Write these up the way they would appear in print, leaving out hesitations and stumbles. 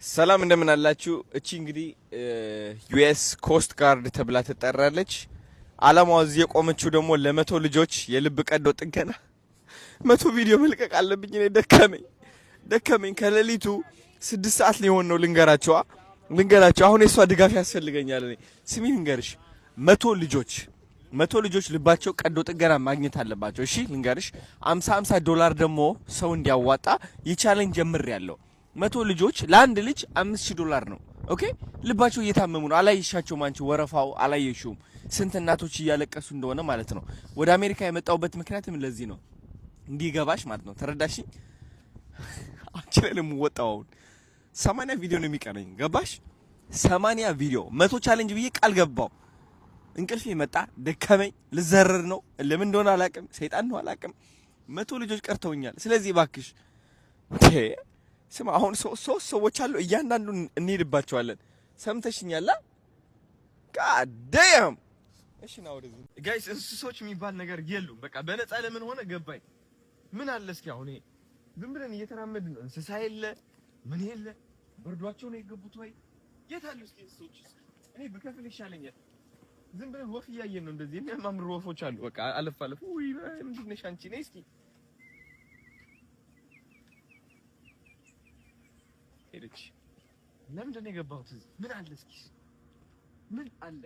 ሰላም እንደምን አላችሁ? እቺ እንግዲህ ዩኤስ ኮስት ጋርድ ተብላ ትጠራለች። አላማው እዚህ የቆመችው ደግሞ ለመቶ ልጆች የልብ ቀዶ ጥገና 100 ቪዲዮ መልቀቅ አለብኝ። እኔ ደከመኝ። ከሌሊቱ 6 ሰዓት ሊሆን ነው። ልንገራቸው አሁን የሷ ድጋፍ ያስፈልገኛል። እኔ ስሚ ልንገርሽ፣ 100 ልጆች ልባቸው ቀዶ ጥገና ማግኘት አለባቸው። እሺ ልንገርሽ፣ $50 ዶላር ደግሞ ሰው እንዲያዋጣ ይቻለኝ ጀምሬያለሁ። 100 ልጆች ለአንድ ልጅ $5,000 ነው። ኦኬ ልባቸው እየታመሙ ነው። አላየሻቸውም? አንቺ ወረፋው አላየሽውም? ስንት እናቶች እያለቀሱ እንደሆነ ማለት ነው። ወደ አሜሪካ የመጣውበት ምክንያትም ለዚህ ነው፣ እንዲገባሽ ማለት ነው። ተረዳሽኝ? አንቺ ላይ ነው የምወጣው። አሁን 80 ቪዲዮ ነው የሚቀረኝ። ገባሽ? 80 ቪዲዮ 100 ቻሌንጅ ብዬ ቃል ገባው። እንቅልፌ መጣ፣ ደከመኝ። ልዘረር ነው። ለምን እንደሆነ አላቅም። ሰይጣን ነው አላቅም። 100 ልጆች ቀርተውኛል። ስለዚህ ባክሽ ስማ፣ አሁን ሶስት ሰዎች አሉ። እያንዳንዱን እንሄድባቸዋለን። ሰምተሽኛል? ጋዳም እሺ፣ ና ወደዚህ ጋይስ። እንስሶች የሚባል ነገር የሉም። በቃ በነፃ ለምን ሆነ ገባኝ። ምን አለ እስኪ አሁን ይሄ ዝም ብለን እየተራመድን ነው። እንስሳ የለ ምን የለ። በርዷቸው ነው የገቡት ወይ የት አሉ እስኪ እንስሶች? እኔ ብከፍል ይሻለኛል። ዝም ብለን ወፍ እያየን ነው። እንደዚህ የሚያማምሩ ወፎች አሉ። በቃ አለፍ። ውይ ምንድን ነሽ አንቺ? ነይ እስኪ ሄደች። ለምንድን ነው የገባሁት? ምን አለ እስኪ ምን አለ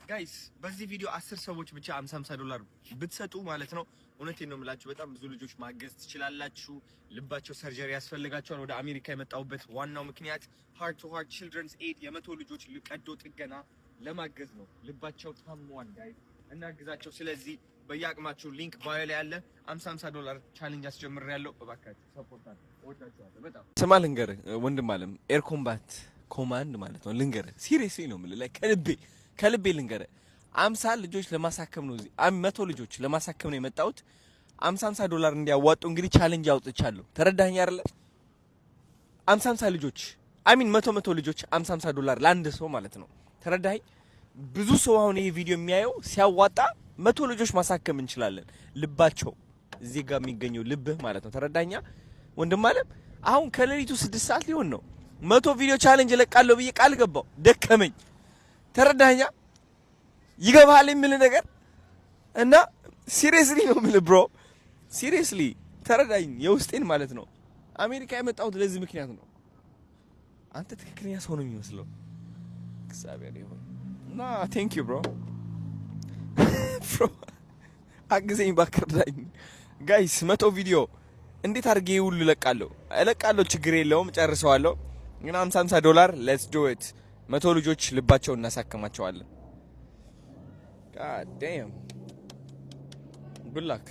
ጋይስ? በዚህ ቪዲዮ 10 ሰዎች ብቻ $50 ብትሰጡ ማለት ነው፣ እውነቴን ነው የምላችሁ፣ በጣም ብዙ ልጆች ማገዝ ትችላላችሁ። ልባቸው ሰርጀሪ ያስፈልጋቸዋል። ወደ አሜሪካ የመጣሁበት ዋናው ምክንያት ሃርት ቱ ሃርት ቺልድረንስ ኤድ የ100 ልጆች ቀዶ ጥገና ለማገዝ ነው። ልባቸው ታሟል ጋይስ፣ እናግዛቸው። ስለዚህ በየአቅማችሁ ሊንክ ባዮ ላይ ያለ $50 ቻሌንጅ አስጀምሬያለሁ። እባካችሁ ሰፖርት አድርጉ። ወዳችኋለሁ በጣም። ስማ ልንገርህ ወንድም አለም ኤር ኮምባት ኮማንድ ማለት ነው። ልንገርህ ሲሪየስሊ ነው የምልህ፣ ከልቤ ልንገርህ። 50 ልጆች ለማሳከም ነው፣ እዚህ 100 ልጆች ለማሳከም ነው የመጣሁት። $50 እንዲያዋጡ እንግዲህ ቻሌንጅ አውጥቻለሁ። ተረዳኸኝ አይደለ? 50 ልጆች አሚን 100 ልጆች $50 ለአንድ ሰው ማለት ነው። ተረዳኸኝ? ብዙ ሰው አሁን ይሄ ቪዲዮ የሚያየው ሲያዋጣ 100 ልጆች ማሳከም እንችላለን። ልባቸው እዚህ ጋር የሚገኘው ልብህ ማለት ነው። ተረዳኛ ወንድም አለም። አሁን ከሌሊቱ 6 ሰዓት ሊሆን ነው። 100 ቪዲዮ ቻሌንጅ እለቃለሁ ብዬ ቃል ገባው። ደከመኝ። ተረዳኛ ይገባል የሚል ነገር እና ሲሪየስሊ ነው የምልህ ብሮ፣ ሲሪየስሊ ተረዳኝ፣ የውስጤን ማለት ነው። አሜሪካ የመጣሁት ለዚህ ምክንያት ነው። አንተ ትክክለኛ ሰው ነው የሚመስለው። እግዚአብሔር ይሁን እና ቴንክ ዩ ብሮ አግዘኝ ባክርዳኝ ጋይስ። 100 ቪዲዮ እንዴት አድርጌ ሁሉ እለቃለሁ? ችግር የለውም ጨርሰዋለሁ። ግን $50 ሌትስ ዱ ኢት። 100 ልጆች ልባቸውን እናሳክማቸዋለን። God damn. Good luck.